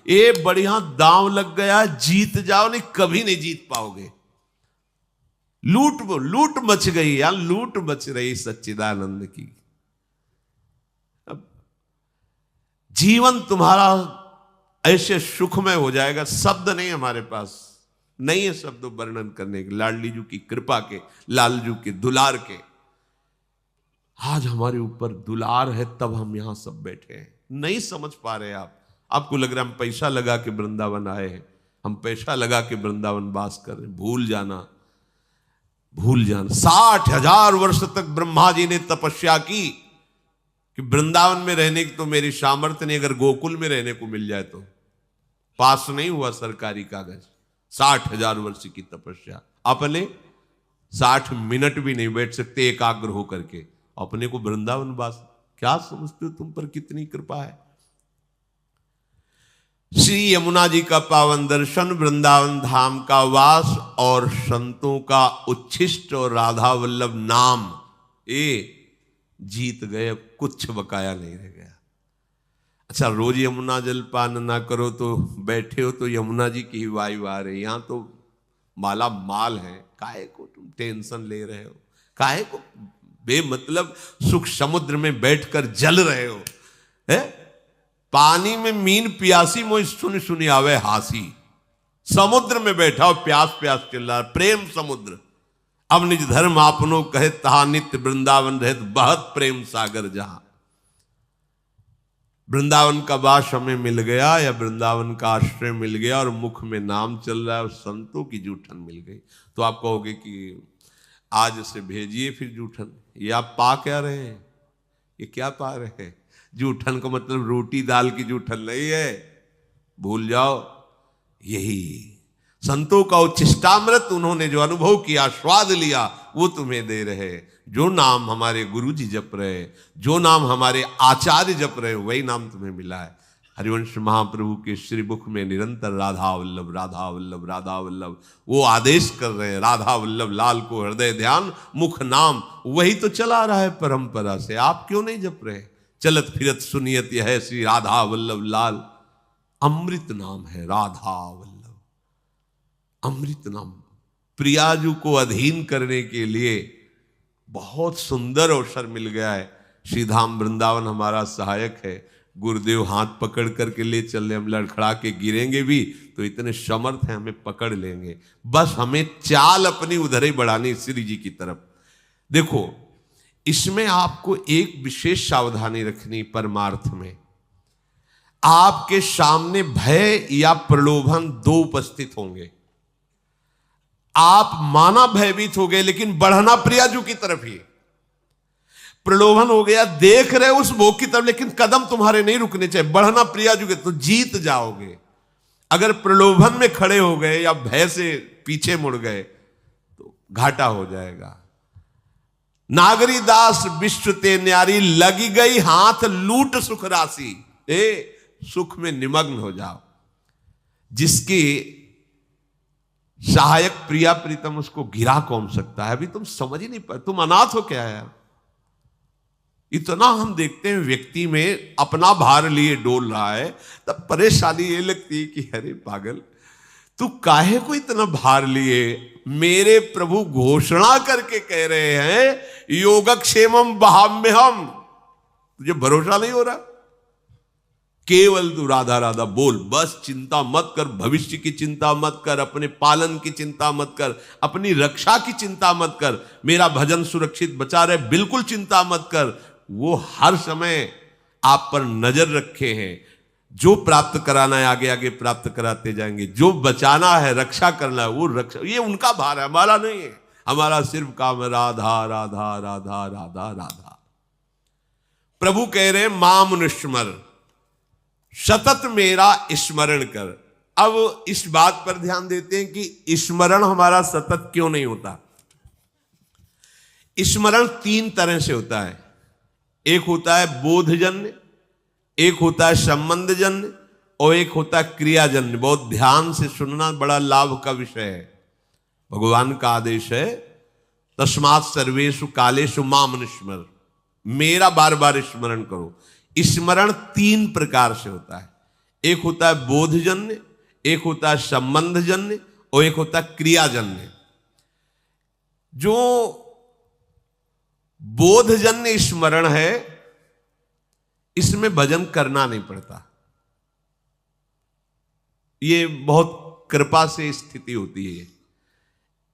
ये बढ़िया दांव लग गया, जीत जाओ, नहीं कभी नहीं जीत पाओगे। लूट मच गई यार, लूट मच रही सच्चिदानंद की। अब जीवन तुम्हारा ऐसे सुखमय हो जाएगा, शब्द नहीं हमारे पास, नहीं है शब्द वर्णन करने के। लाडली जू की कृपा के, लालजू के दुलार के, आज हमारे ऊपर दुलार है, तब हम यहां सब बैठे हैं। नहीं समझ पा रहे आपको लग रहा है हम पैसा लगा के वृंदावन आए हैं, हम पैसा लगा के वृंदावन वास कर रहे हैं। भूल जाना 60,000 वर्ष तक ब्रह्मा जी ने तपस्या की कि वृंदावन में रहने की तो मेरी सामर्थ्य नहीं, अगर गोकुल में रहने को मिल जाए तो। पास नहीं हुआ सरकारी कागज। 60,000 वर्ष की तपस्या, अपने 60 मिनट भी नहीं बैठ सकते एकाग्र होकर के, अपने को वृंदावन वास। क्या समझते हो तुम पर कितनी कृपा है। श्री यमुना जी का पावन दर्शन, वृंदावन धाम का वास और संतों का उच्छिष्ट और राधा वल्लभ नाम, ये जीत गए, अब कुछ बकाया नहीं रह गया। अच्छा, रोज यमुना जलपान ना करो तो बैठे हो तो यमुना जी की ही वायु आ रही, यहां तो माला माल है, काहे को तुम टेंशन ले रहे हो, काहे को बेमतलब सुख समुद्र में बैठकर जल रहे हो। है पानी में मीन प्यासी मोह सुनी आवे हासी, समुद्र में बैठा हो प्यास प्यास चिल्ला रहा, प्रेम समुद्र। अब निज धर्म आपनो कहे तहा नित्य वृंदावन रहत बहुत प्रेम सागर जहां। वृंदावन का वास हमें मिल गया या वृंदावन का आश्रय मिल गया और मुख में नाम चल रहा है और संतों की जूठन मिल गई, तो आप कहोगे कि आज से भेजिए फिर जूठन। ये आप पा क्या रहे हैं, ये क्या पा रहे हैं। जूठन का मतलब रोटी दाल की जूठन नहीं है, भूल जाओ। यही संतों का उच्छिष्टामृत, उन्होंने जो अनुभव किया, स्वाद लिया, वो तुम्हें दे रहे। जो नाम हमारे गुरु जी जप रहे, जो नाम हमारे आचार्य जप रहे, वही नाम तुम्हें मिला है। हरिवंश महाप्रभु के श्री मुख में निरंतर राधा वल्लभ राधा वल्लभ राधा वल्लभ, वो आदेश कर रहे हैं राधा वल्लभ लाल को हृदय ध्यान मुख नाम, वही तो चला रहा है परंपरा से। आप क्यों नहीं जप रहे। चलत फिरत सुनियत यह श्री राधा वल्लभ लाल, अमृत नाम है राधा वल्लभ, अमृत नाम। प्रियाजू को अधीन करने के लिए बहुत सुंदर अवसर मिल गया है। श्रीधाम वृंदावन हमारा सहायक है। गुरुदेव हाथ पकड़ करके ले चल रहे, हम लड़खड़ा के गिरेंगे भी तो इतने समर्थ हैं, हमें पकड़ लेंगे। बस हमें चाल अपनी उधर ही बढ़ानी श्री जी की तरफ। देखो, इसमें आपको एक विशेष सावधानी रखनी। परमार्थ में आपके सामने भय या प्रलोभन दो उपस्थित होंगे। आप माना भयभीत हो गए, लेकिन बढ़ना प्रियाजू की तरफ ही। प्रलोभन हो गया, देख रहे उस भोग की तरफ, लेकिन कदम तुम्हारे नहीं रुकने चाहिए, बढ़ना प्रियाजू के, तो जीत जाओगे। अगर प्रलोभन में खड़े हो गए या भय से पीछे मुड़ गए तो घाटा हो जाएगा। नागरी दास विश्व ते न्यारी, लगी गई हाथ लूट सुख राशि। सुख में निमग्न हो जाओ। जिसकी सहायक प्रिया प्रीतम, उसको गिरा कौन सकता है। अभी तुम समझ ही नहीं पाए, तुम अनाथ हो क्या यार। इतना हम देखते हैं व्यक्ति में अपना भार लिए डोल रहा है, तब परेशानी ये लगती है कि अरे पागल, तू काहे को इतना भार लिए। मेरे प्रभु घोषणा करके कह रहे हैं योगक्षेमम बहाम्यहम। तुझे भरोसा नहीं हो रहा, केवल तू राधा राधा बोल, बस चिंता मत कर, भविष्य की चिंता मत कर, अपने पालन की चिंता मत कर, अपनी रक्षा की चिंता मत कर, मेरा भजन सुरक्षित बचा रहे, बिल्कुल चिंता मत कर। वो हर समय आप पर नजर रखे हैं। जो प्राप्त कराना है आगे आगे प्राप्त कराते जाएंगे, जो बचाना है रक्षा करना है वो रक्षा, ये उनका भार है, हमारा नहीं है। हमारा सिर्फ काम है राधा राधा राधा राधा राधा। प्रभु कह रहे माम अनुस्मर, सतत मेरा स्मरण कर। अब इस बात पर ध्यान देते हैं कि स्मरण हमारा सतत क्यों नहीं होता। स्मरण तीन तरह से होता है। एक होता है बोधजन्य, एक होता है संबंधजन्य और एक होता है क्रियाजन्य। बहुत ध्यान से सुनना, बड़ा लाभ का विषय है। भगवान का आदेश है तस्मात् सर्वेषु कालेषु माम अनुस्मर, मेरा बार बार स्मरण करो। स्मरण तीन प्रकार से होता है। एक होता है बोधजन्य, एक होता है संबंधजन्य और एक होता है क्रियाजन्य। जो बोधजन्य स्मरण है, इसमें भजन करना नहीं पड़ता। ये बहुत कृपा से स्थिति होती है।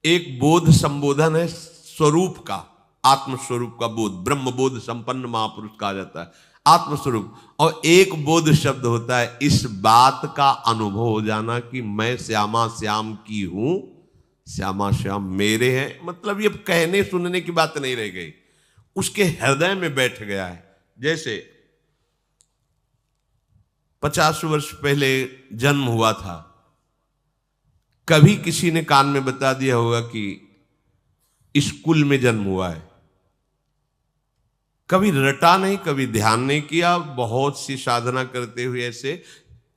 एक बोध संबोधन है स्वरूप का, आत्मस्वरूप का बोध, ब्रह्म बोध संपन्न महापुरुष कहा जाता है, आत्मस्वरूप। और एक बोध शब्द होता है इस बात का अनुभव हो जाना कि मैं श्यामा श्याम की हूं, श्यामा श्याम मेरे हैं। मतलब ये कहने सुनने की बात नहीं रह गई, उसके हृदय में बैठ गया है। जैसे 50 वर्ष पहले जन्म हुआ था, कभी किसी ने कान में बता दिया होगा कि स्कूल में जन्म हुआ है, कभी रटा नहीं, कभी ध्यान नहीं किया। बहुत सी साधना करते हुए ऐसे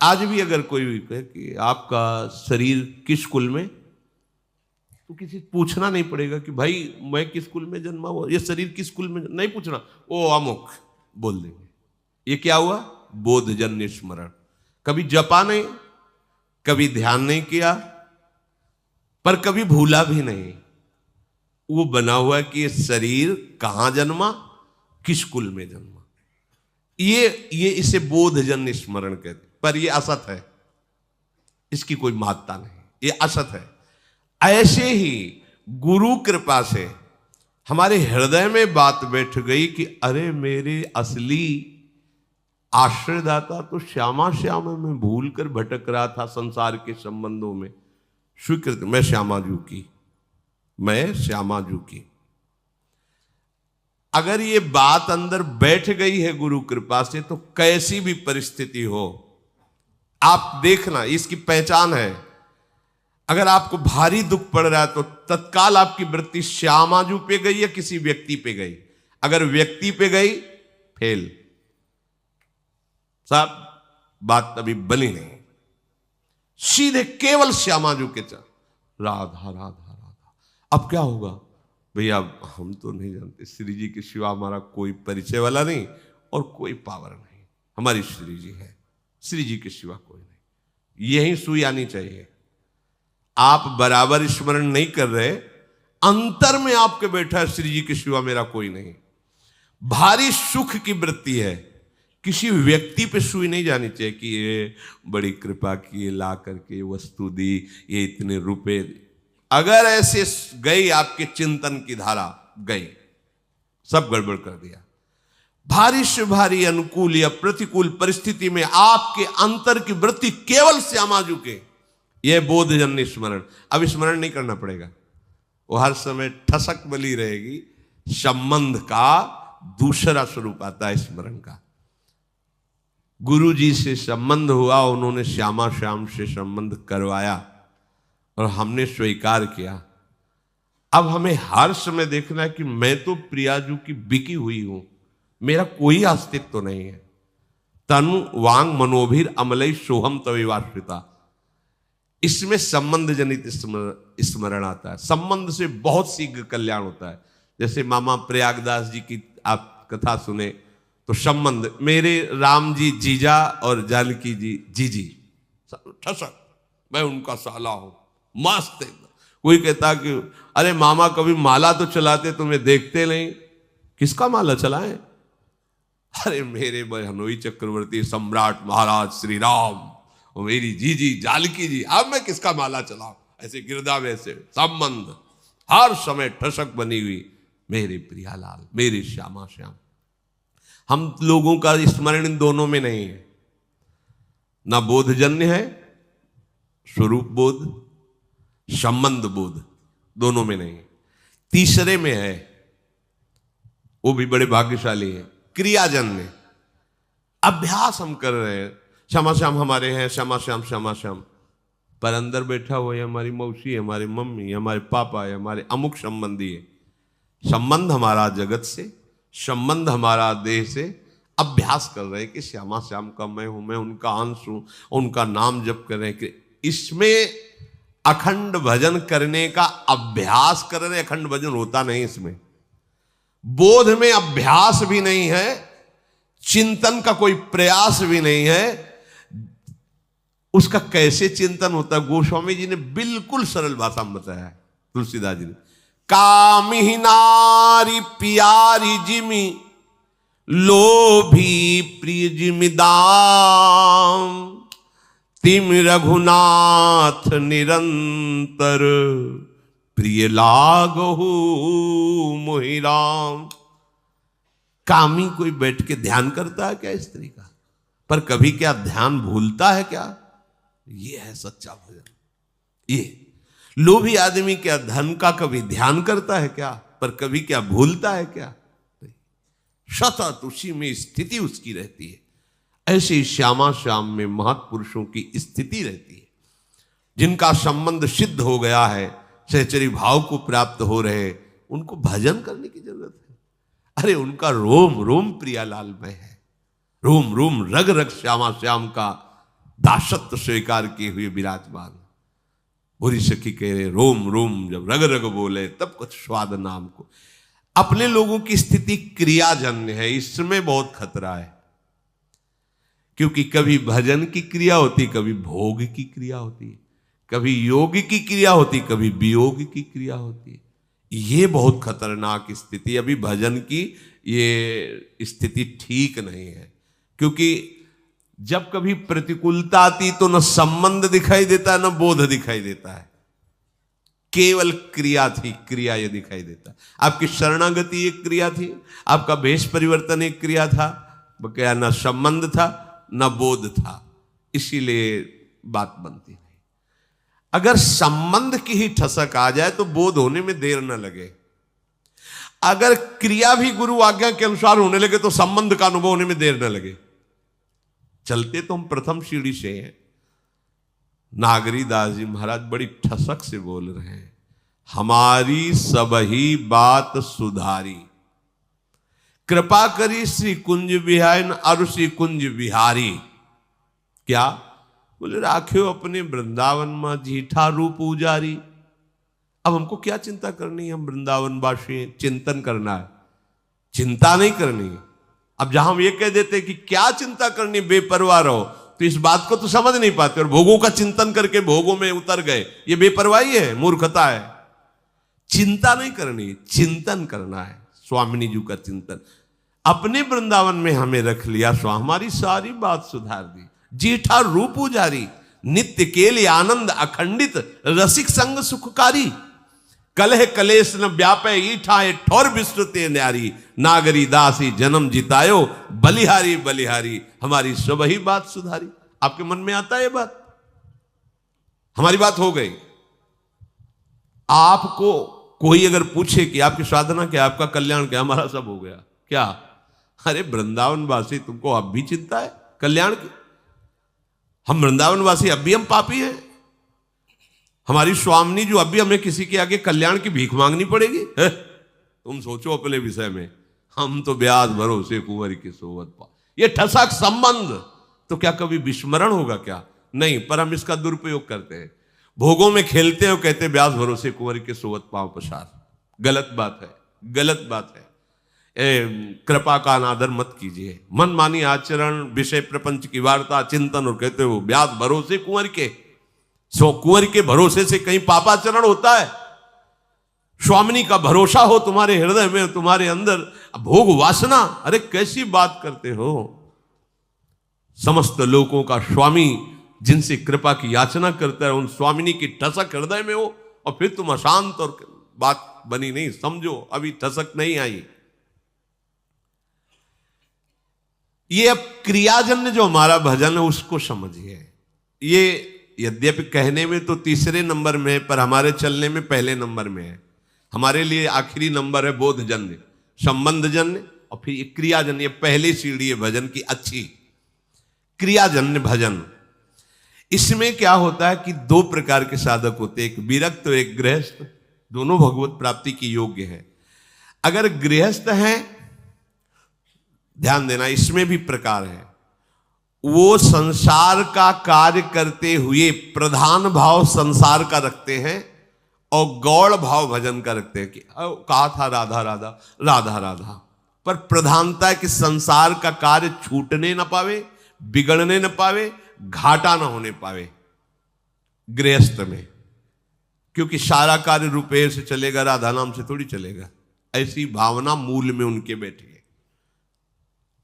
आज भी अगर कोई भी कहे कि आपका शरीर किस कुल में, तो किसी पूछना नहीं पड़ेगा कि भाई मैं किस कुल में जन्मा हुआ, ये शरीर किस कुल में, नहीं पूछना, वो अमुक बोल देंगे। ये क्या हुआ? बोधजन्य स्मरण। कभी जपा नहीं, कभी ध्यान नहीं किया, पर कभी भूला भी नहीं। वो बना हुआ है कि ये शरीर कहां जन्मा, किस कुल में जन्मा। ये इसे बोधजन्य स्मरण कहते। पर ये असत है, इसकी कोई महत्ता नहीं, ये असत है। ऐसे ही गुरु कृपा से हमारे हृदय में बात बैठ गई कि अरे मेरे असली आश्रयदाता तो श्यामा श्याम है, मैं भूल कर भटक रहा था संसार के संबंधों में। स्वीकृत, मैं श्यामाजू की, मैं श्यामाजू की। अगर ये बात अंदर बैठ गई है गुरु कृपा से, तो कैसी भी परिस्थिति हो आप देखना, इसकी पहचान है। अगर आपको भारी दुख पड़ रहा है तो तत्काल आपकी वृत्ति श्यामाजू पे गई या किसी व्यक्ति पे गई। अगर व्यक्ति पे गई फेल, साहब बात अभी बनी नहीं। सीधे केवल श्यामाजू के चल, राधा राधा राधा। अब क्या होगा भैया, हम तो नहीं जानते, श्री जी के सिवा हमारा कोई परिचय वाला नहीं और कोई पावर नहीं, हमारी श्री जी है, श्री जी के सिवा कोई नहीं। यही सुई आनी चाहिए। आप बराबर स्मरण नहीं कर रहे, अंतर में आपके बैठा है श्री जी के सिवा मेरा कोई नहीं। भारी सुख की वृत्ति है, किसी व्यक्ति पे सुई नहीं जानी चाहिए कि ये बड़ी कृपा की, ला करके वस्तु दी, ये इतने रुपए। अगर ऐसे गई आपके चिंतन की धारा, गई, सब गड़बड़ कर दिया। भारी से भारी अनुकूल या प्रतिकूल परिस्थिति में आपके अंतर की वृत्ति केवल श्यामाजू के, यह बोधजन्य स्मरण। अब स्मरण नहीं करना पड़ेगा, वो हर समय ठसक बली रहेगी। संबंध का दूसरा स्वरूप आता है स्मरण का। गुरु जी से संबंध हुआ, उन्होंने श्यामा श्याम से संबंध करवाया और हमने स्वीकार किया। अब हमें हर समय देखना है कि मैं तो प्रियाजू की बिकी हुई हूं, मेरा कोई अस्तित्व तो नहीं है। तनु वांग मनोभीर अमलई सोहम तविवाश्रिता, इसमें संबंध जनित स्मरण आता है। संबंध से बहुत शीघ्र कल्याण होता है। जैसे मामा प्रयागदास जी की आप कथा सुने तो संबंध, मेरे राम जी जीजा और जानकी जी जीजी, ठसक, मैं उनका साला हूं, मस्त एकदम। कोई कहता कि अरे मामा कभी माला तो चलाते, तुम्हें देखते नहीं, किसका माला चलाएं? अरे मेरे बहनोई चक्रवर्ती सम्राट महाराज श्री राम और मेरी जीजी जानकी जी, अब मैं किसका माला चलाऊं? ऐसे गिरदा वैसे संबंध हर समय ठसक बनी हुई, मेरे प्रियालाल, मेरे श्यामा श्याम। हम लोगों का स्मरण इन दोनों में नहीं है, ना बोधजन्य है, स्वरूप बोध, संबंध बोध, दोनों में नहीं। तीसरे में है, वो भी बड़े भाग्यशाली है, क्रियाजन्य। अभ्यास हम कर रहे हैं, श्यामा श्याम हमारे हैं, श्यामा श्याम श्यामा श्याम, पर अंदर बैठा हुआ है हमारी मौसी, हमारी मम्मी, हमारे पापा है, हमारे अमुक संबंधी है। संबंध हमारा जगत से, संबंध हमारा देह से। अभ्यास कर रहे हैं कि श्यामा श्याम का मैं हूं, मैं उनका अंश हूं, उनका नाम जप कर रहे हैं कि इसमें अखंड भजन करने का अभ्यास कर रहे। अखंड भजन होता नहीं इसमें, बोध में अभ्यास भी नहीं है, चिंतन का कोई प्रयास भी नहीं है। उसका कैसे चिंतन होता है, गोस्वामी जी ने बिल्कुल सरल भाषा में बताया है। तुलसीदास जी ने, कामिही नारी प्यारी जिमी, लोभी प्रिय जिमि दाम, तिम रघुनाथ निरंतर, प्रिय लागहु मोहि राम। कामी कोई बैठ के ध्यान करता है क्या स्त्री का? पर कभी क्या ध्यान भूलता है क्या? ये है सच्चा भजन। ये लोभी आदमी क्या धन का कभी ध्यान करता है क्या? पर कभी क्या भूलता है क्या? सतत उसी में स्थिति उसकी रहती है। ऐसे ही श्यामा श्याम में महत्पुरुषों की स्थिति रहती है, जिनका संबंध सिद्ध हो गया है, सहचरी भाव को प्राप्त हो रहे, उनको भजन करने की जरूरत है। अरे उनका रोम रोम प्रियालाल में है, रोम रोम रग रग श्यामा श्याम का दासत्व स्वीकार किए हुए विराजमान। बुरी सखी कह रहे रोम रोम जब रग रग बोले तब कुछ स्वाद नाम को। अपने लोगों की स्थिति क्रियाजन्य है, इसमें बहुत खतरा है, क्योंकि कभी भजन की क्रिया होती, कभी भोग की क्रिया होती है, कभी योग की क्रिया होती, कभी वियोग की क्रिया होती है। ये बहुत खतरनाक स्थिति, अभी भजन की ये स्थिति ठीक नहीं है। क्योंकि जब कभी प्रतिकूलता आती तो न संबंध दिखाई देता है, न बोध दिखाई देता है, केवल क्रिया थी, क्रिया ये दिखाई देता। आपकी शरणागति एक क्रिया थी, आपका भेष परिवर्तन एक क्रिया था, क्या न संबंध था न बोध था, इसीलिए बात बनती नहीं। अगर संबंध की ही ठसक आ जाए तो बोध होने में देर न लगे। अगर क्रिया भी गुरु आज्ञा के अनुसार होने लगे तो संबंध का अनुभव होने में देर न लगे। चलते तो हम प्रथम सीढ़ी से हैं। नागरी दास जी महाराज बड़ी ठसक से बोल रहे हैं, हमारी सबही बात सुधारी, कृपा करी श्री कुंज बिहारी और श्री कुंज बिहारी। क्या बोले, राख्यो अपने वृंदावन में जीठा रूप उजारी। अब हमको क्या चिंता करनी है, हम वृंदावन वासी, चिंतन करना है, चिंता नहीं करनी है। अब जहां हम ये कह देते कि क्या चिंता करनी, बेपरवाह रहो, तो इस बात को तो समझ नहीं पाते और भोगों का चिंतन करके भोगों में उतर गए, ये बेपरवाही है, मूर्खता है। चिंता नहीं करनी, चिंतन करना है, स्वामिनी जी का चिंतन। अपने वृंदावन में हमें रख लिया, सो हमारी सारी बात सुधार दी। जीठा रूप उजारी, नित्य केल आनंद अखंडित, रसिक संग सुखकारी, कलह कलेश न व्यापे ईठाए ठोर विस्तृते न्यारी, नागरी दासी जन्म जितायो, बलिहारी बलिहारी, हमारी सब ही बात सुधारी। आपके मन में आता है ये बात? हमारी बात हो गई। आपको कोई अगर पूछे कि आपकी साधना क्या, आपका कल्याण क्या, हमारा सब हो गया क्या? अरे वृंदावन वासी, तुमको अब भी चिंता है कल्याण की? हम वृंदावन वासी अब भी हम पापी हैं? हमारी स्वामिनी जो अभी हमें किसी के आगे कल्याण की भीख मांगनी पड़ेगी है? तुम सोचो अपने विषय में। हम तो ब्याज भरोसे कुंवर की सोवत पा, ये ठसक संबंध तो क्या कभी विस्मरण होगा क्या? नहीं, पर हम इसका दुरुपयोग करते हैं, भोगों में खेलते हैं और कहते हैं ब्याज भरोसे कुंवर के सोवत पांव पसार। गलत बात है, गलत बात है। कृपा का अनादर मत कीजिए, मनमानी आचरण, विषय प्रपंच की वार्ता, चिंतन, और कहते हो ब्याज भरोसे कुंवर के। सो कुंवर के भरोसे से कहीं पापाचरण होता है? स्वामिनी का भरोसा हो तुम्हारे हृदय में, तुम्हारे अंदर भोग वासना, अरे कैसी बात करते हो? समस्त लोगों का स्वामी जिनसे कृपा की याचना करता है, उन स्वामिनी की ठसक हृदय में हो, और फिर तुम अशांत, और बात बनी नहीं। समझो अभी ठसक नहीं आई। ये अब क्रियाजन्य जो हमारा भजन है उसको समझिए। ये यद्यपि कहने में तो तीसरे नंबर में है, पर हमारे चलने में पहले नंबर में है। हमारे लिए आखिरी नंबर है बोधजन्य, संबंधजन्य, और फिर ये क्रियाजन्य। पहली सीढ़ी है भजन की अच्छी, क्रियाजन्य भजन। इसमें क्या होता है कि दो प्रकार के साधक होते हैं, एक विरक्त और एक गृहस्थ। दोनों भगवत प्राप्ति की योग्य है। अगर गृहस्थ हैं, ध्यान देना, इसमें भी प्रकार है। वो संसार का कार्य करते हुए प्रधान भाव संसार का रखते हैं और गौड़ भाव भजन का रखते हैं। कि कहा था राधा राधा राधा राधा, पर प्रधानता है कि संसार का कार्य छूटने न पावे, बिगड़ने न पावे, घाटा ना होने पावे गृहस्थ में, क्योंकि सारा कार्य रुपये से चलेगा, राधा नाम से थोड़ी चलेगा। ऐसी भावना मूल में उनके बैठी है,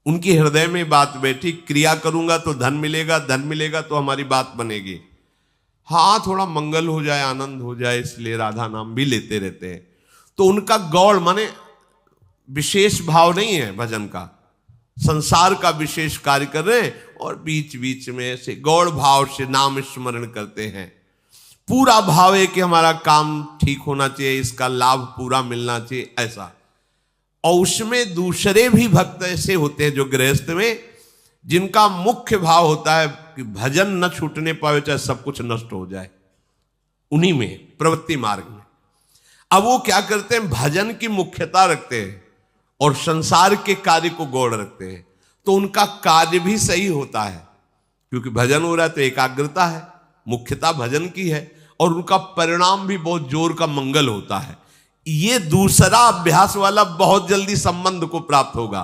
उनकी हृदय में बात बैठी, क्रिया करूंगा तो धन मिलेगा, धन मिलेगा तो हमारी बात बनेगी। हाँ, थोड़ा मंगल हो जाए, आनंद हो जाए, इसलिए राधा नाम भी लेते रहते हैं। तो उनका गौड़ माने विशेष भाव नहीं है भजन का, संसार का विशेष कार्य कर रहे हैं और बीच बीच में ऐसे गौड़ भाव से नाम स्मरण करते हैं। पूरा भाव है कि हमारा काम ठीक होना चाहिए, इसका लाभ पूरा मिलना चाहिए, ऐसा। और उसमें दूसरे भी भक्त ऐसे होते हैं जो गृहस्थ में, जिनका मुख्य भाव होता है कि भजन न छूटने पावे, चाहे सब कुछ नष्ट हो जाए, उन्हीं में प्रवृत्ति मार्ग में। अब वो क्या करते हैं, भजन की मुख्यता रखते हैं और संसार के कार्य को गौड़ रखते हैं, तो उनका कार्य भी सही होता है, क्योंकि भजन हो रहा है तो एकाग्रता है, मुख्यता भजन की है, और उनका परिणाम भी बहुत जोर का मंगल होता है। ये दूसरा अभ्यास वाला बहुत जल्दी संबंध को प्राप्त होगा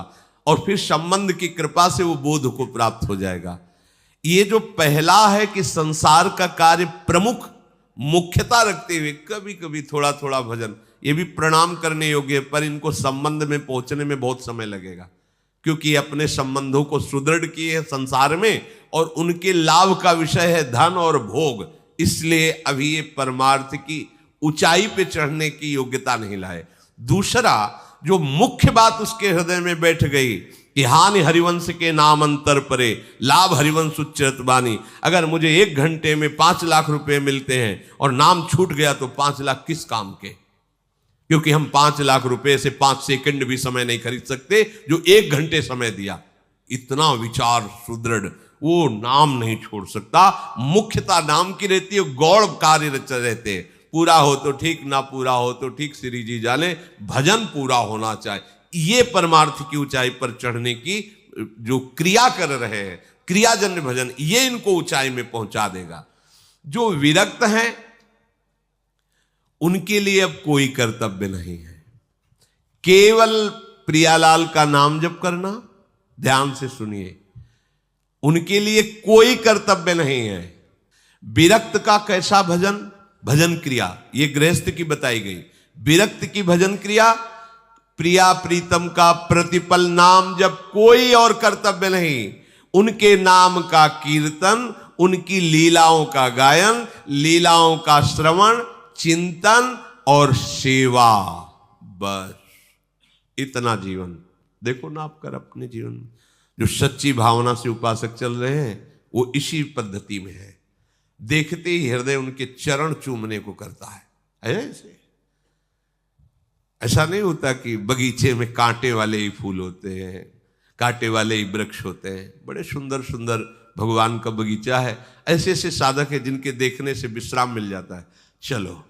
और फिर संबंध की कृपा से वो बोध को प्राप्त हो जाएगा। ये जो पहला है कि संसार का कार्य प्रमुख मुख्यता रखते हुए कभी कभी थोड़ा थोड़ा भजन, ये भी प्रणाम करने योग्य है, पर इनको संबंध में पहुंचने में बहुत समय लगेगा, क्योंकि अपने संबंधों को सुदृढ़ किए हैं संसार में और उनके लाभ का विषय है धन और भोग, इसलिए अभी ये परमार्थ की ऊंचाई पे चढ़ने की योग्यता नहीं लाए। दूसरा जो मुख्य बात उसके हृदय में बैठ गई कि हानि हरिवंश के नाम अंतर परे, लाभ हरिवंश उच्चरत बानी। अगर मुझे 1 घंटे में 5 लाख रुपए मिलते हैं और नाम छूट गया तो 5 लाख किस काम के, क्योंकि हम 5 लाख रुपए से 5 सेकंड भी समय नहीं खरीद सकते जो 1 घंटे समय दिया। इतना विचार सुदृढ़, वो नाम नहीं छोड़ सकता, मुख्यता नाम की रहती है, गौड़ कार्य रहते हैं। पूरा हो तो ठीक, ना पूरा हो तो ठीक, श्री जी जाने, भजन पूरा होना चाहिए। ये परमार्थ की ऊंचाई पर चढ़ने की जो क्रिया कर रहे हैं, क्रियाजन्य भजन, ये इनको ऊंचाई में पहुंचा देगा। जो विरक्त हैं उनके लिए अब कोई कर्तव्य नहीं है, केवल प्रियालाल का नाम जप करना। ध्यान से सुनिए, उनके लिए कोई कर्तव्य नहीं है। विरक्त का कैसा भजन, भजन क्रिया, ये गृहस्थ की बताई गई। विरक्त की भजन क्रिया, प्रिया प्रीतम का प्रतिपल नाम जब, कोई और कर्तव्य नहीं। उनके नाम का कीर्तन, उनकी लीलाओं का गायन, लीलाओं का श्रवण, चिंतन और सेवा, बस इतना जीवन। देखो ना आप कर अपने जीवन में, जो सच्ची भावना से उपासक चल रहे हैं वो इसी पद्धति में है। देखते ही हृदय उनके चरण चूमने को करता है। ऐसा नहीं होता कि बगीचे में कांटे वाले ही फूल होते हैं, कांटे वाले ही वृक्ष होते हैं। बड़े सुंदर सुंदर भगवान का बगीचा है। ऐसे ऐसे साधक है जिनके देखने से विश्राम मिल जाता है। चलो,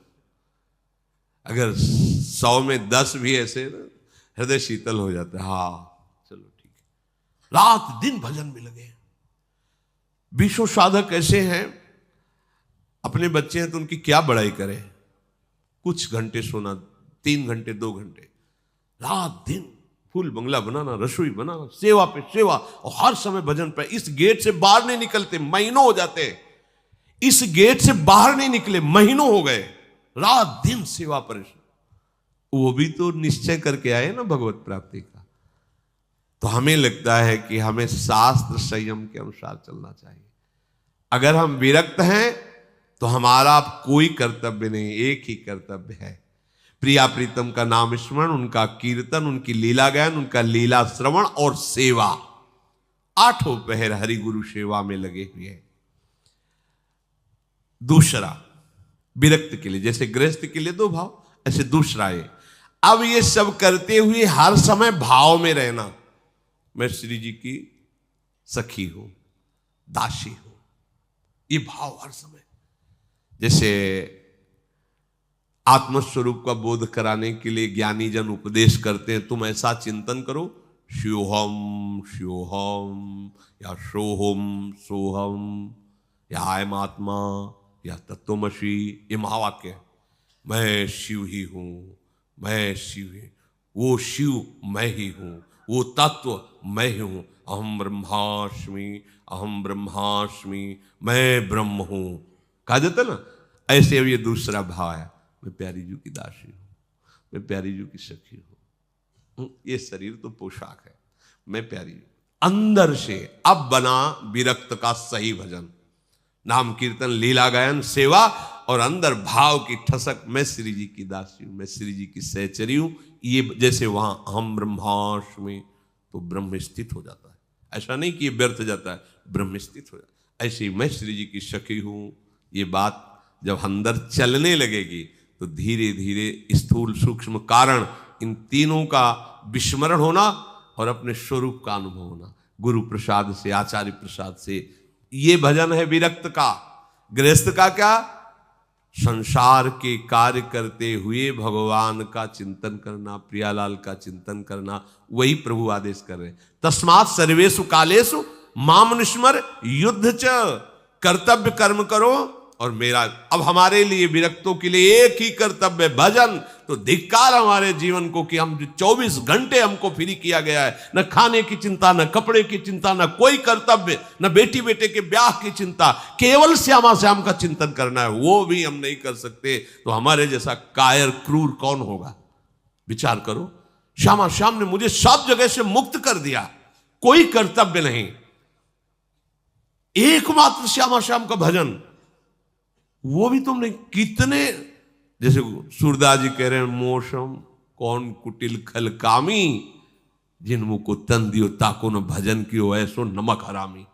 अगर 100 में 10 भी ऐसे ना, हृदय शीतल हो जाता है। हाँ चलो ठीक है, रात दिन भजन में लगे। 20 साधक ऐसे हैं, अपने बच्चे हैं तो उनकी क्या बड़ाई करें। कुछ घंटे सोना, 3 घंटे 2 घंटे, रात दिन फूल बंगला बनाना, रसोई बनाना, सेवा पे सेवा, और हर समय भजन पे। इस गेट से बाहर नहीं निकलते, महीनों हो जाते। इस गेट से बाहर नहीं निकले, महीनों हो गए, रात दिन सेवा पर। वो भी तो निश्चय करके आए ना भगवत प्राप्ति का। तो हमें लगता है कि हमें शास्त्र संयम के अनुसार चलना चाहिए। अगर हम विरक्त हैं तो हमारा कोई कर्तव्य नहीं, एक ही कर्तव्य है, प्रिया प्रीतम का नाम स्मरण, उनका कीर्तन, उनकी लीला गायन, उनका लीला श्रवण और सेवा। 8 पहर हरि गुरु सेवा में लगे हुए हैं। दूसरा विरक्त के लिए, जैसे गृहस्थ के लिए 2 भाव, ऐसे दूसरा है। अब ये सब करते हुए हर समय भाव में रहना, मैं श्री जी की सखी हूं, दासी हूं, ये भाव हर समय। जैसे आत्मस्वरूप का बोध कराने के लिए ज्ञानी जन उपदेश करते हैं, तुम ऐसा चिंतन करो, शिवहम शिवहम, या सोहम सोहम, या आयम आत्मा, या तत्वमसी। ये महावाक्य है। मैं शिव ही हूं, मैं शिव ही, वो शिव मैं ही हूं, वो तत्व मैं ही हूं। अहम ब्रह्मास्मि, अहम ब्रह्मास्मि, मैं ब्रह्म हूं, कहा जाता ना। ऐसे अब ये दूसरा भाव है, मैं प्यारी जी की दासी हूं, मैं प्यारी जी की सखी हूं। ये शरीर तो पोशाक है, मैं प्यारी जी अंदर से अब बना विरक्त का सही भजन, नाम कीर्तन लीला गायन सेवा और अंदर भाव की ठसक, मैं श्री जी की दासी हूं, मैं श्री जी की सहचरी हूं। ये जैसे वहां हम ब्रह्मास्मि तो ब्रह्म स्थित हो जाता है, ऐसा नहीं कि ये व्यर्थ जाता है, ब्रह्म स्थित हो जाता है। ऐसे मैं श्री जी की सखी हूं, ये बात जब अंदर चलने लगेगी तो धीरे धीरे स्थूल सूक्ष्म कारण इन तीनों का विस्मरण होना और अपने स्वरूप का अनुभव होना गुरु प्रसाद से, आचार्य प्रसाद से। ये भजन है विरक्त का। गृहस्थ का क्या? संसार के कार्य करते हुए भगवान का चिंतन करना, प्रियालाल का चिंतन करना, वही प्रभु आदेश कर रहे हैं। तस्मात् सर्वेषु कालेषु माम निस्मर युद्ध च, कर्तव्य कर्म करो और मेरा। अब हमारे लिए विरक्तों के लिए एक ही कर्तव्य भजन। तो धिक्कार हमारे जीवन को कि हम 24 घंटे हमको फ्री किया गया है, न खाने की चिंता, न कपड़े की चिंता, न कोई कर्तव्य, न बेटी बेटे के ब्याह की चिंता, केवल श्यामा श्याम का चिंतन करना है, वो भी हम नहीं कर सकते। तो हमारे जैसा कायर क्रूर कौन होगा? विचार करो, श्यामा श्याम ने मुझे सब जगह से मुक्त कर दिया, कोई कर्तव्य नहीं, एकमात्र श्यामा श्याम का भजन, वो भी तुमने कितने। जैसे सूरदास जी कह रहे हैं, मौसम कौन कुटिल खल कामी, जिन मुख को तन दियो ताको न भजन कियो ऐसो नमक हरामी।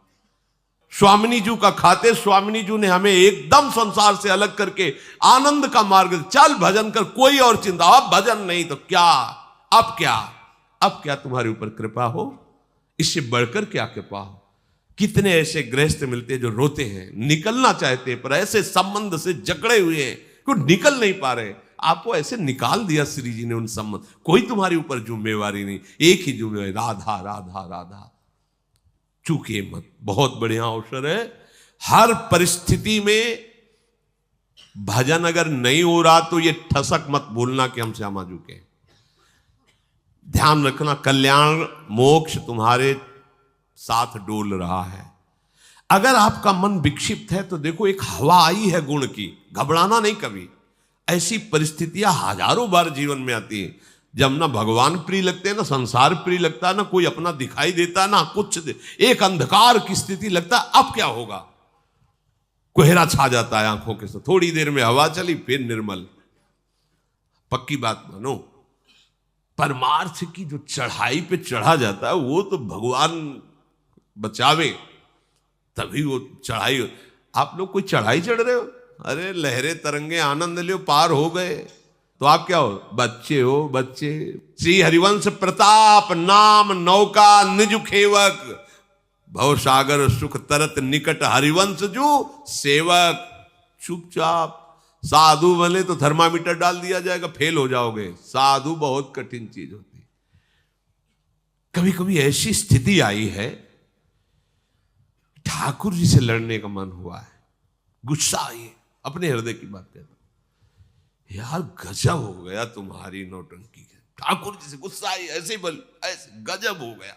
स्वामिनी जी का खाते स्वामिनी जी ने हमें एकदम संसार से अलग करके आनंद का मार्ग, चल भजन कर, कोई और चिंता। अब भजन नहीं तो क्या, अब क्या, अब क्या तुम्हारे ऊपर कृपा हो, इससे बढ़कर क्या कृपा हो। कितने ऐसे गृहस्थ मिलते हैं जो रोते हैं, निकलना चाहते हैं पर ऐसे संबंध से जकड़े हुए हैं कि निकल नहीं पा रहे। आपको ऐसे निकाल दिया श्री जी ने उन संबंध, कोई तुम्हारे ऊपर जिम्मेवारी नहीं, एक ही जिम्मेवारी, राधा राधा राधा। चूके मत, बहुत बढ़िया अवसर है। हर परिस्थिति में भजन अगर नहीं हो रहा तो ये ठसक मत भूलना कि हम श्यामा जी के। ध्यान रखना, कल्याण मोक्ष तुम्हारे साथ डोल रहा है। अगर आपका मन विक्षिप्त है तो देखो, एक हवा आई है गुण की, घबराना नहीं कभी। ऐसी परिस्थितियां हजारों बार जीवन में आती है जब ना भगवान प्रिय लगते हैं, ना संसार प्रिय लगता है, ना कोई अपना दिखाई देता, ना कुछ, एक अंधकार की स्थिति लगता है। अब क्या होगा? कोहरा छा जाता है आंखों के साथ, थोड़ी देर में हवा चली फिर निर्मल। पक्की बात मानो, परमार्थ की जो चढ़ाई पे चढ़ा जाता है वो तो भगवान बचावे, तभी वो चढ़ाई। आप लोग कोई चढ़ाई चढ़ रहे हो, अरे लहरे तरंगे आनंद लियो, पार हो गए तो आप क्या हो? बच्चे हो, बच्चे। श्री हरिवंश प्रताप नाम नौका निज खेवक, भवसागर सुख तरत निकट हरिवंश जू सेवक। चुपचाप साधु बने तो थर्मामीटर डाल दिया जाएगा, फेल हो जाओगे। साधु बहुत कठिन चीज होती है। कभी कभी ऐसी स्थिति आई है, ठाकुर जी से लड़ने का मन हुआ है, गुस्सा आई, अपने हृदय की बात कहता हूं, यार गजब हो गया तुम्हारी नौटंकी। ठाकुर जी से गुस्सा आई, ऐसे बोल, ऐसे गजब हो गया।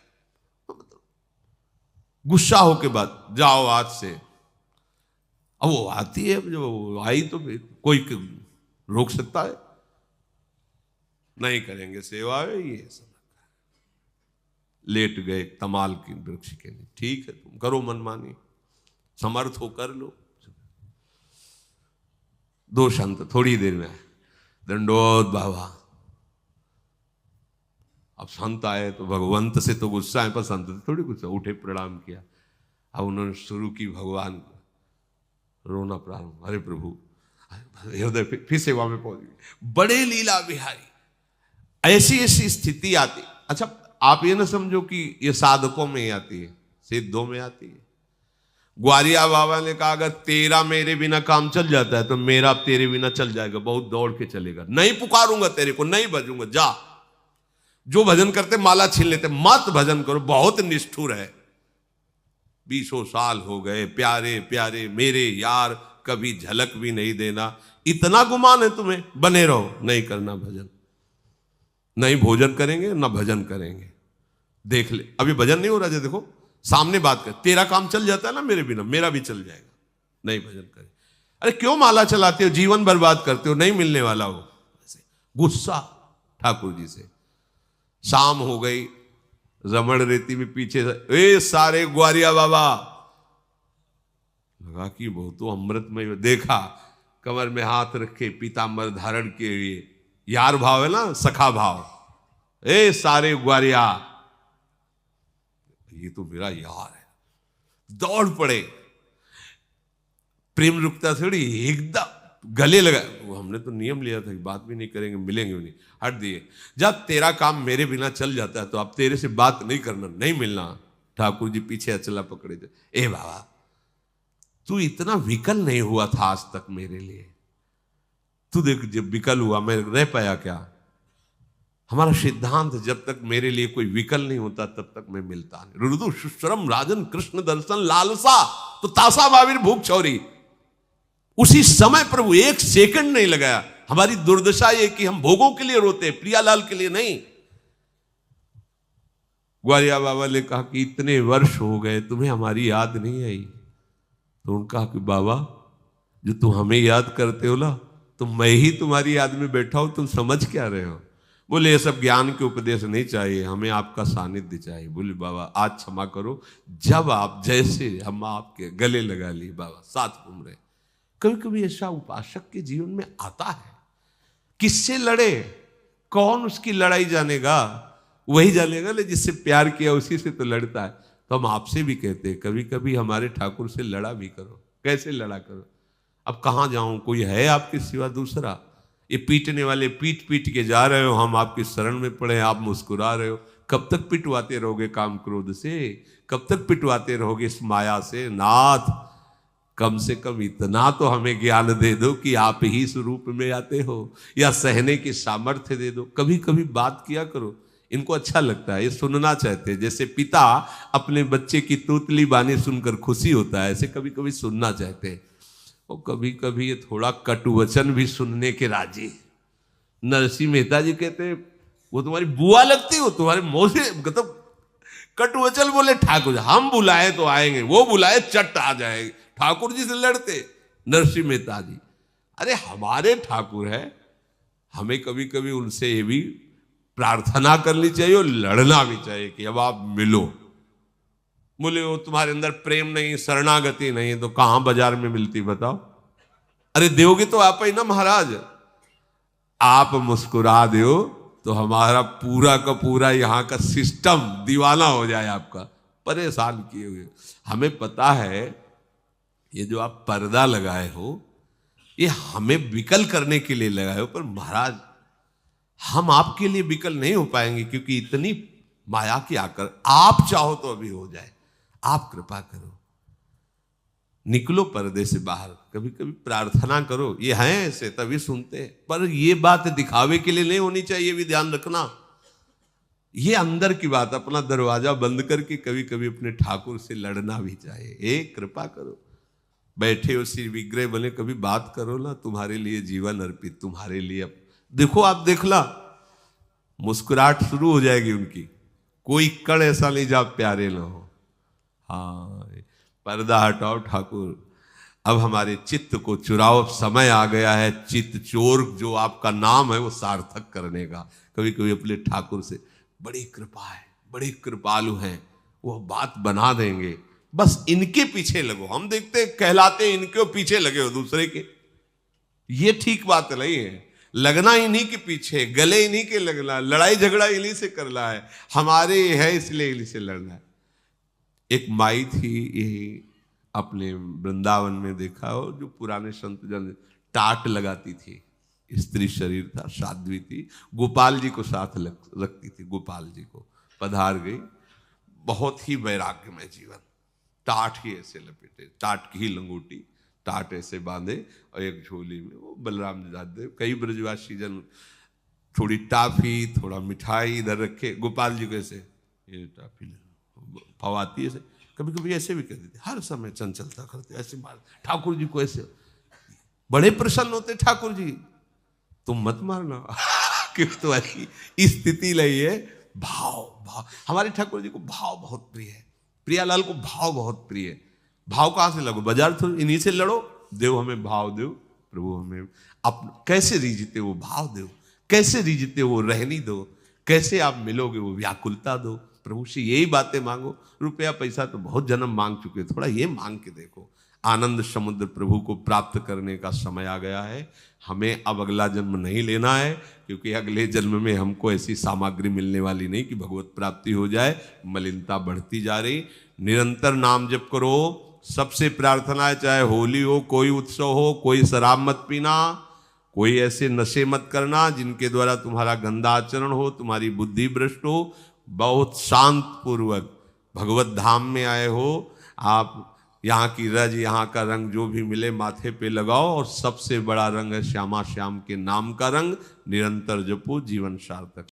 गुस्सा हो के बाद जाओ आज से। अब वो आती है, जो आई तो कोई रोक सकता है? नहीं करेंगे सेवा, ये सब लेट गए तमाल की वृक्ष के लिए। ठीक है, तुम करो मनमानी, समर्थ हो कर लो। दो संत थोड़ी देर में दंडोत बाबा। अब संत आए तो भगवंत से तो गुस्सा है, पर संत से थोड़ी गुस्सा। उठे, प्रणाम किया, अब उन्होंने शुरू की भगवान को रोना प्रारंभ। अरे प्रभु, हृदय फिर सेवा में पहुंच गए। बड़े लीला बिहारी। ऐसी ऐसी स्थिति आती। अच्छा, आप ये ना समझो कि ये साधकों में ही आती है, सिद्धों में आती है। ग्वारिया बाबा ने कहा, अगर तेरा मेरे बिना काम चल जाता है तो मेरा तेरे बिना चल जाएगा, बहुत दौड़ के चलेगा। नहीं पुकारूंगा तेरे को, नहीं भजूंगा, जा। जो भजन करते माला छीन लेते, मत भजन करो, बहुत निष्ठुर है। 20 साल हो गए, प्यारे प्यारे मेरे यार, कभी झलक भी नहीं देना, इतना गुमान है तुम्हें, बने रहो, नहीं करना भजन। नहीं भोजन करेंगे, ना भजन करेंगे। देख ले, अभी भजन नहीं हो रहा है, देखो सामने बात कर, तेरा काम चल जाता है ना मेरे बिना, मेरा भी चल जाएगा, नहीं भजन करे। अरे क्यों माला चलाते हो, जीवन बर्बाद करते हो, नहीं मिलने वाला हो। गुस्सा ठाकुर जी से। शाम हो गई, रमण रेती में पीछे ए सारे ग्वारिया बाबा, लगा कि वो तो अमृतमय, देखा कमर में हाथ रखे, पीतांबर धारण किए हुए, यार भाव है ना, सखा भाव, ए सारे ग्वारिया, ये तो मेरा यार है, दौड़ पड़े। प्रेम रुकता थोड़ी, एकदम गले लगा। वो हमने तो नियम लिया था कि बात भी नहीं करेंगे, मिलेंगे भी नहीं, हट दिए। जब तेरा काम मेरे बिना चल जाता है तो अब तेरे से बात नहीं करना, नहीं मिलना। ठाकुर जी पीछे अचला पकड़े थे, ए बाबा तू इतना विकल नहीं हुआ था आज तक मेरे लिए, तू देख जब विकल हुआ मैं रह पाया क्या? हमारा सिद्धांत जब तक मेरे लिए कोई विकल नहीं होता तब तक मैं मिलता नहीं। रुदु सुश्रम राजन कृष्ण दर्शन लालसा तो तासा माविर भूख चौरी। उसी समय प्रभु एक सेकंड नहीं लगाया। हमारी दुर्दशा ये कि हम भोगों के लिए रोते, प्रियालाल के लिए नहीं। ग्वालिया बाबा ने कहा कि इतने वर्ष हो गए तुम्हें हमारी याद नहीं आई। तो उन्होंने कहा कि बाबा जो तुम हमें याद करते हो ना, तो मैं ही तुम्हारी याद में बैठा हूं, तुम समझ क्या रहे हो? बोले ये सब ज्ञान के उपदेश नहीं चाहिए, हमें आपका सानिध्य चाहिए। बोले बाबा आज क्षमा करो, जब आप जैसे हम आपके गले लगा लिए बाबा, साथ घूम रहे। कभी कभी ऐसा उपासक के जीवन में आता है, किससे लड़े, कौन उसकी लड़ाई जानेगा? वही जानेगा ले जिससे प्यार किया, उसी से तो लड़ता है। तो हम आपसे भी कहते हैं कभी कभी हमारे ठाकुर से लड़ा भी करो। कैसे लड़ा करो? अब कहाँ जाऊं, कोई है आपके सिवा दूसरा? ये पीटने वाले पीट पीट के जा रहे हो, हम आपकी शरण में पड़े, आप मुस्कुरा रहे हो। कब तक पिटवाते रहोगे काम क्रोध से? कब तक पिटवाते रहोगे इस माया से? नाथ कम से कम इतना तो हमें ज्ञान दे दो कि आप ही स्वरूप में आते हो, या सहने की सामर्थ्य दे दो। कभी कभी बात किया करो, इनको अच्छा लगता है, ये सुनना चाहते हैं। जैसे पिता अपने बच्चे की तोतली बानी सुनकर खुशी होता है, ऐसे कभी कभी सुनना चाहते हैं। और कभी कभी ये थोड़ा कटुवचन भी सुनने के राजी। नरसिंह मेहता जी कहते हैं वो तुम्हारी बुआ लगती हो, तुम्हारे मुंह से मतलब कटुवचन बोले ठाकुर हम बुलाए तो आएंगे, वो बुलाए चट आ जाएंगे। ठाकुर जी से लड़ते नरसिंह मेहता जी। अरे हमारे ठाकुर है, हमें कभी कभी उनसे ये भी प्रार्थना करनी चाहिए और लड़ना भी चाहिए कि अब आप मिलो। बोले वो तुम्हारे अंदर प्रेम नहीं, शरणागति नहीं, तो कहां बाजार में मिलती बताओ? अरे दोगे तो आप ही ना महाराज। आप मुस्कुरा दो तो हमारा पूरा का पूरा यहाँ का सिस्टम दीवाना हो जाए आपका, परेशान किए हुए। हमें पता है ये जो आप पर्दा लगाए हो ये हमें विकल करने के लिए लगाए हो, पर महाराज हम आपके लिए विकल नहीं हो पाएंगे, क्योंकि इतनी माया की आकर आप चाहो तो अभी हो जाए। आप कृपा करो, निकलो पर्दे से बाहर, कभी कभी प्रार्थना करो। ये हैं ऐसे तभी सुनते हैं, पर ये बात दिखावे के लिए नहीं होनी चाहिए, भी ध्यान रखना। ये अंदर की बात, अपना दरवाजा बंद करके कभी कभी अपने ठाकुर से लड़ना भी चाहिए। एक कृपा करो, बैठे हो श्री विग्रह बने, कभी बात करो ना, तुम्हारे लिए जीवन अर्पित, तुम्हारे लिए। देखो आप देखला मुस्कुराहट शुरू हो जाएगी उनकी, कोई कण ऐसा नहीं जा प्यारे ना हो। हाँ पर्दा हटाओ ठाकुर, अब हमारे चित्त को चुराओ, समय आ गया है चित्त चोर जो आपका नाम है वो सार्थक करने का। कभी कभी अपने ठाकुर से बड़ी कृपा है, बड़ी कृपालु हैं, वो बात बना देंगे। बस इनके पीछे लगो, हम देखते कहलाते इनके पीछे लगे हो दूसरे के, ये ठीक बात नहीं है। लगना इन्हीं के पीछे, गले इन्हीं के लगना, लड़ाई झगड़ा इन्हीं से करना है, हमारे है इसलिए इन्हीं से लड़ना है। एक माई थी यही अपने वृंदावन में देखा हो, जो पुराने संत जन टाट लगाती थी, स्त्री शरीर था, साध्वी थी, गोपाल जी को साथ रखती थी। गोपाल जी को पधार गई, बहुत ही वैराग्यमय जीवन, टाट ही ऐसे लपेटे, टाट की ही लंगोटी, टाट ऐसे बांधे और एक झोली में वो बलराम जी, कई ब्रजवासी जन थोड़ी टाफी थोड़ा मिठाई इधर रखे, गोपाल जी को ऐसे ये टाफी फवाती ऐसे, कभी कभी ऐसे भी कर देते, हर समय चंचलता करते ऐसे मार। ठाकुर जी को ऐसे बड़े प्रसन्न होते, ठाकुर जी तुम मत मारना क्यों तुम्हारी स्थिति नहीं है, भाव भाव, हमारे ठाकुर जी को भाव बहुत प्रिय है, प्रियालाल को भाव बहुत प्रिय है। भाव कहाँ से लगो, बाजार तो इन्हीं से लड़ो। देव हमें भाव देव, प्रभु हमें आप कैसे रीझते वो भाव दो, कैसे रीझते वो रहनी दो, कैसे आप मिलोगे वो व्याकुलता दो। प्रभु से यही बातें मांगो। रुपया पैसा तो बहुत जन्म मांग चुके, थोड़ा ये मांग के देखो। आनंद समुद्र प्रभु को प्राप्त करने का समय आ गया है। हमें अब अगला जन्म नहीं लेना है, क्योंकि अगले जन्म में हमको ऐसी सामग्री मिलने वाली नहीं कि भगवत प्राप्ति हो जाए। मलिनता बढ़ती जा रही। निरंतर नाम जप करो। सबसे प्रार्थना है, चाहे होली हो, कोई उत्सव हो, कोई शराब मत पीना, कोई ऐसे नशे मत करना जिनके द्वारा तुम्हारा गंदा आचरण हो, तुम्हारी बुद्धि भ्रष्ट हो। बहुत शांत पूर्वक भगवत धाम में आए हो आप, यहाँ की रज, यहाँ का रंग जो भी मिले माथे पे लगाओ। और सबसे बड़ा रंग है श्यामा श्याम के नाम का रंग। निरंतर जपो, जीवन सार्थक।